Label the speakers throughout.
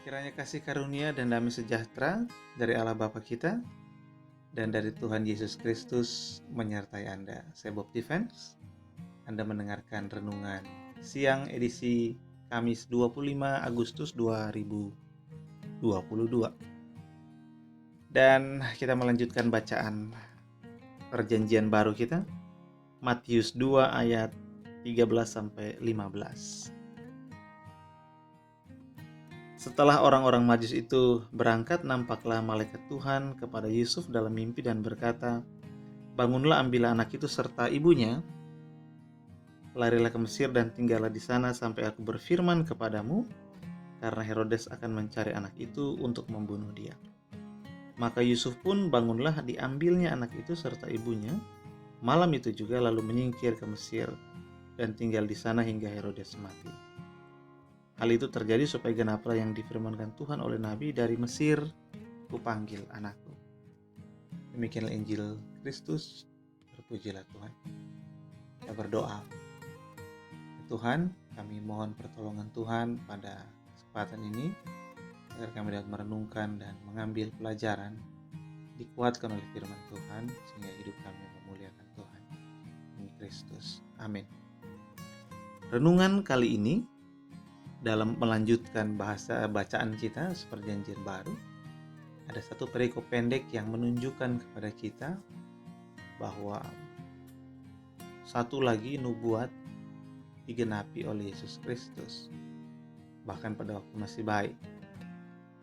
Speaker 1: Kiranya kasih karunia dan damai sejahtera dari Allah Bapa kita dan dari Tuhan Yesus Kristus menyertai Anda. Saya Bob Defense. Anda mendengarkan renungan siang edisi Kamis 25 Agustus 2022. Dan kita melanjutkan bacaan perjanjian baru kita, Matius 2 ayat 13 sampai 15. Setelah orang-orang Majus itu berangkat, nampaklah malaikat Tuhan kepada Yusuf dalam mimpi dan berkata, "Bangunlah, ambillah anak itu serta ibunya, larilah ke Mesir dan tinggallah di sana sampai aku berfirman kepadamu, karena Herodes akan mencari anak itu untuk membunuh dia." Maka Yusuf pun bangunlah, diambilnya anak itu serta ibunya malam itu juga, lalu menyingkir ke Mesir dan tinggal di sana hingga Herodes mati. Hal itu terjadi supaya genaplah yang difirmankan Tuhan oleh Nabi, "Dari Mesir kupanggil anakku." Demikianlah Injil Kristus. Terpujilah Tuhan. Kita berdoa. Tuhan, kami mohon pertolongan Tuhan pada kesempatan ini, agar kami dapat merenungkan dan mengambil pelajaran, dikuatkan oleh firman Tuhan, sehingga hidup kami memuliakan Tuhan. Demi Kristus. Amin. Renungan kali ini dalam melanjutkan bahasa bacaan kita seperjanjian baru, ada satu perikop pendek yang menunjukkan kepada kita bahwa satu lagi nubuat digenapi oleh Yesus Kristus, bahkan pada waktu masih baik.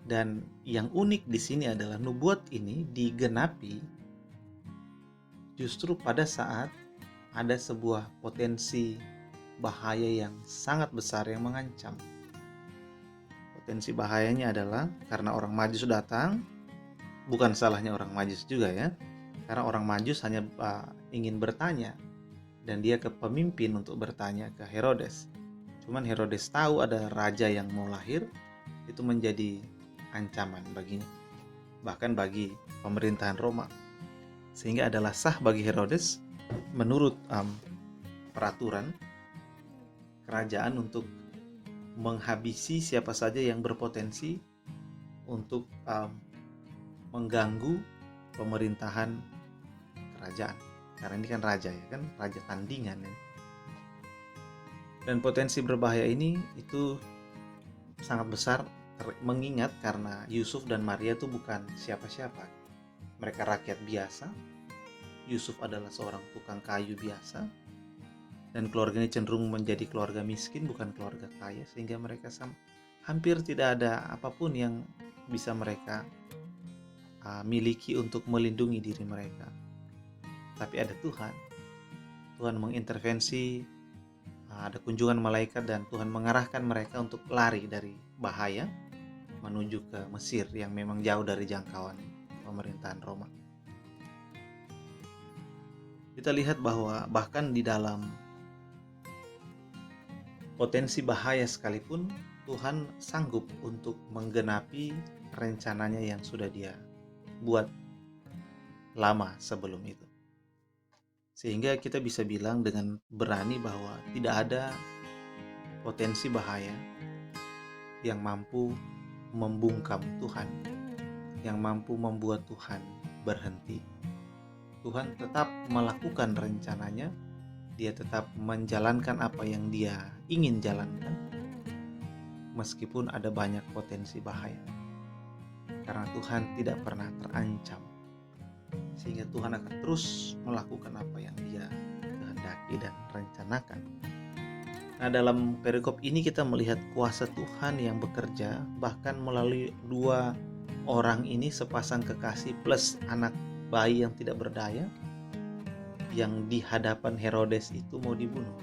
Speaker 1: Dan yang unik di sini adalah nubuat ini digenapi justru pada saat ada sebuah potensi bahaya yang sangat besar yang mengancam. Potensi bahayanya adalah karena orang Majus datang. Bukan salahnya orang Majus juga ya, karena orang Majus hanya ingin bertanya, dan dia ke pemimpin untuk bertanya ke Herodes. Cuman Herodes tahu ada raja yang mau lahir, itu menjadi ancaman baginya, bahkan bagi pemerintahan Roma, sehingga adalah sah bagi Herodes menurut peraturan kerajaan untuk menghabisi siapa saja yang berpotensi untuk mengganggu pemerintahan kerajaan. Karena ini kan raja ya kan, raja tandingan ya. Dan potensi berbahaya ini itu sangat besar, mengingat karena Yusuf dan Maria itu bukan siapa-siapa. Mereka rakyat biasa. Yusuf adalah seorang tukang kayu biasa, dan keluarganya cenderung menjadi keluarga miskin, bukan keluarga kaya, sehingga mereka hampir tidak ada apapun yang bisa mereka miliki untuk melindungi diri mereka. Tapi ada Tuhan. Tuhan mengintervensi, ada kunjungan malaikat, dan Tuhan mengarahkan mereka untuk lari dari bahaya menuju ke Mesir yang memang jauh dari jangkauan pemerintahan Roma. Kita lihat bahwa bahkan di dalam potensi bahaya sekalipun, Tuhan sanggup untuk menggenapi rencananya yang sudah Dia buat lama sebelum itu. Sehingga kita bisa bilang dengan berani bahwa tidak ada potensi bahaya yang mampu membungkam Tuhan, yang mampu membuat Tuhan berhenti. Tuhan tetap melakukan rencananya. Dia tetap menjalankan apa yang Dia ingin jalankan, meskipun ada banyak potensi bahaya. Karena Tuhan tidak pernah terancam, sehingga Tuhan akan terus melakukan apa yang Dia kehendaki dan rencanakan. Nah, dalam perikop ini kita melihat kuasa Tuhan yang bekerja, bahkan melalui dua orang ini, sepasang kekasih plus anak bayi yang tidak berdaya, yang di hadapan Herodes itu mau dibunuh.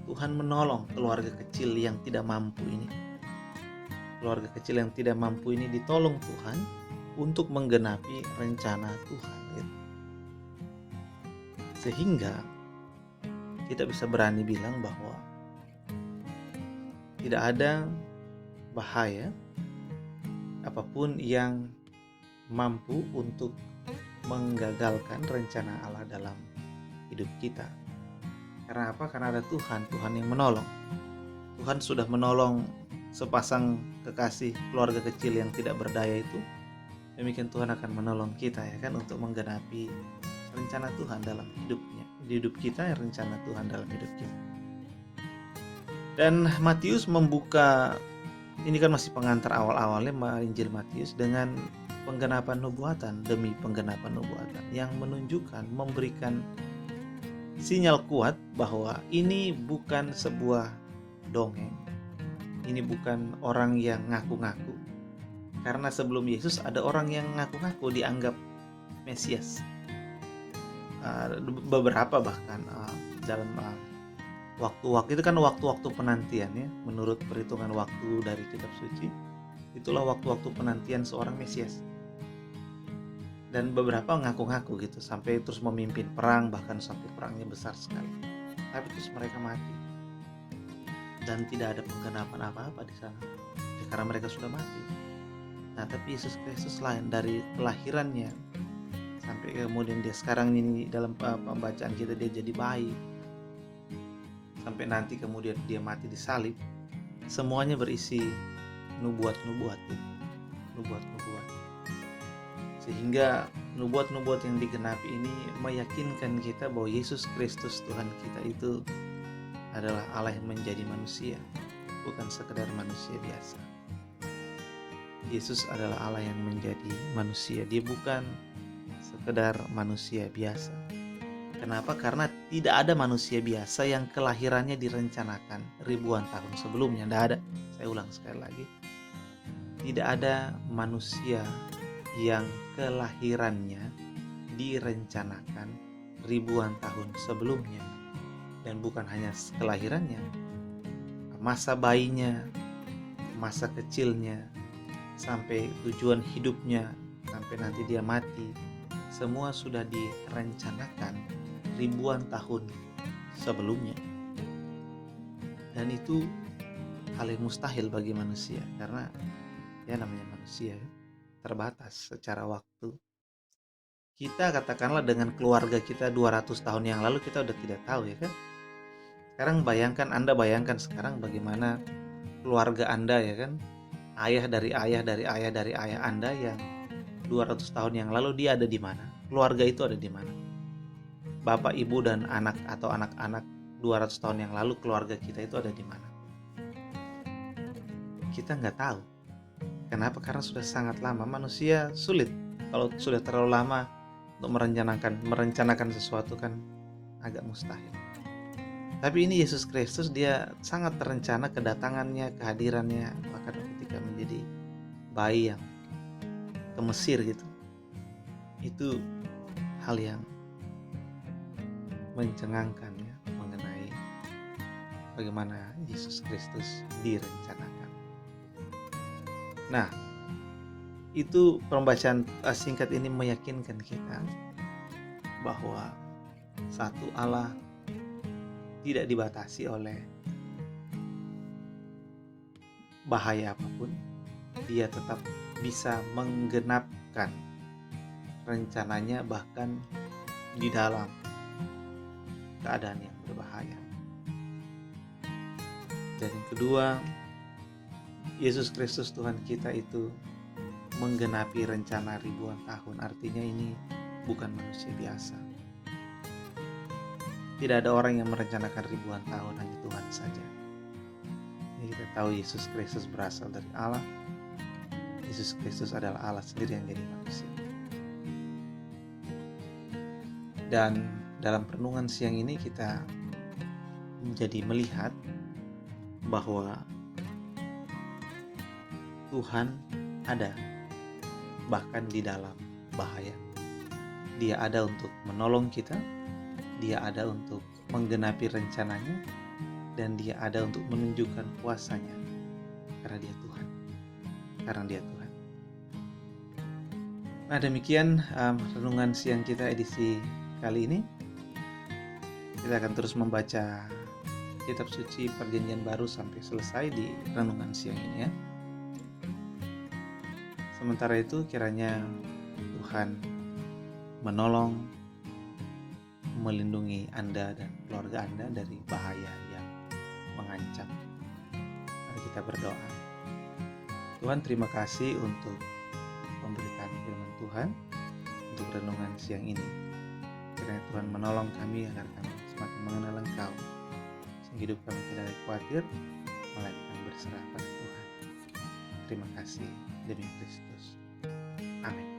Speaker 1: Tuhan menolong keluarga kecil yang tidak mampu ini. Keluarga kecil yang tidak mampu ini ditolong Tuhan untuk menggenapi rencana Tuhan. Sehingga kita bisa berani bilang bahwa tidak ada bahaya apapun yang mampu untuk menggagalkan rencana Allah dalam hidup kita. Karena apa? Karena ada Tuhan yang menolong. Tuhan sudah menolong sepasang kekasih keluarga kecil yang tidak berdaya itu, demikian Tuhan akan menolong kita ya kan untuk menggenapi rencana Tuhan dalam hidupnya, di hidup kita, rencana Tuhan dalam hidup kita. Dan Matius membuka, ini kan masih pengantar awal-awalnya Injil Matius, dengan penggenapan nubuatan demi penggenapan nubuatan yang menunjukkan, memberikan sinyal kuat bahwa ini bukan sebuah dongeng, ini bukan orang yang ngaku-ngaku. Karena sebelum Yesus ada orang yang ngaku-ngaku dianggap Mesias, beberapa bahkan dalam waktu-waktu itu kan waktu-waktu penantian ya, menurut perhitungan waktu dari kitab suci, itulah waktu-waktu penantian seorang Mesias. Dan beberapa ngaku-ngaku gitu, sampai terus memimpin perang, bahkan sampai perangnya besar sekali. Tapi terus mereka mati. Dan tidak ada penggenapan apa-apa di sana, ya, karena mereka sudah mati. Nah, tapi Yesus Kristus lain, dari kelahirannya sampai kemudian dia sekarang ini dalam pembacaan kita dia jadi bayi, sampai nanti kemudian dia mati di salib, semuanya berisi nubuat-nubuat. Sehingga nubuat-nubuat yang digenapi ini meyakinkan kita bahwa Yesus Kristus Tuhan kita itu adalah Allah yang menjadi manusia, bukan sekedar manusia biasa. Yesus adalah Allah yang menjadi manusia, dia bukan sekedar manusia biasa. Kenapa? Karena tidak ada manusia biasa yang kelahirannya direncanakan ribuan tahun sebelumnya. Tidak ada. Saya ulang sekali lagi. Tidak ada manusia yang kelahirannya direncanakan ribuan tahun sebelumnya. Dan bukan hanya kelahirannya, masa bayinya, masa kecilnya, sampai tujuan hidupnya, sampai nanti dia mati, semua sudah direncanakan ribuan tahun sebelumnya. Dan itu hal yang mustahil bagi manusia, karena ya namanya manusia terbatas secara waktu. Kita katakanlah dengan keluarga kita 200 tahun yang lalu kita udah tidak tahu ya kan. Sekarang Anda bayangkan sekarang bagaimana keluarga Anda ya kan. Ayah dari ayah Anda yang 200 tahun yang lalu dia ada di mana? Keluarga itu ada di mana? Bapak, ibu, dan anak atau anak-anak 200 tahun yang lalu keluarga kita itu ada di mana? Kita nggak tahu. Kenapa? Karena sudah sangat lama. Manusia sulit kalau sudah terlalu lama untuk merencanakan sesuatu, kan agak mustahil. Tapi ini Yesus Kristus, dia sangat terencana kedatangannya, kehadirannya, bahkan ketika menjadi bayi yang ke Mesir gitu. Itu hal yang mencengangkan ya, mengenai bagaimana Yesus Kristus direncanakan. Nah, itu pembacaan singkat ini meyakinkan kita bahwa satu Allah tidak dibatasi oleh bahaya apapun. Dia tetap bisa menggenapkan rencananya bahkan di dalam keadaan yang berbahaya. Dan yang kedua, Yesus Kristus Tuhan kita itu menggenapi rencana ribuan tahun. Artinya ini bukan manusia biasa. Tidak ada orang yang merencanakan ribuan tahun, hanya Tuhan saja. Ini kita tahu Yesus Kristus berasal dari Allah. Yesus Kristus adalah Allah sendiri yang jadi manusia. Dan dalam renungan siang ini kita menjadi melihat bahwa Tuhan ada bahkan di dalam bahaya. Dia ada untuk menolong kita. Dia ada untuk menggenapi rencananya, dan dia ada untuk menunjukkan kuasanya, karena dia Tuhan. Nah, demikian renungan siang kita edisi kali ini. Kita akan terus membaca kitab suci Perjanjian Baru sampai selesai di renungan siang ini ya. Sementara itu kiranya Tuhan menolong, melindungi Anda dan keluarga Anda dari bahaya yang mengancam. Mari kita kita berdoa. Tuhan, terima kasih untuk pemberitaan firman Tuhan, untuk renungan siang ini. Kiranya Tuhan menolong kami agar kami semakin mengenal Engkau, sehingga hidup kami tidak lagi khawatir, melainkan berserah pada Tuhan. Terima kasih demi Kristus. Amin.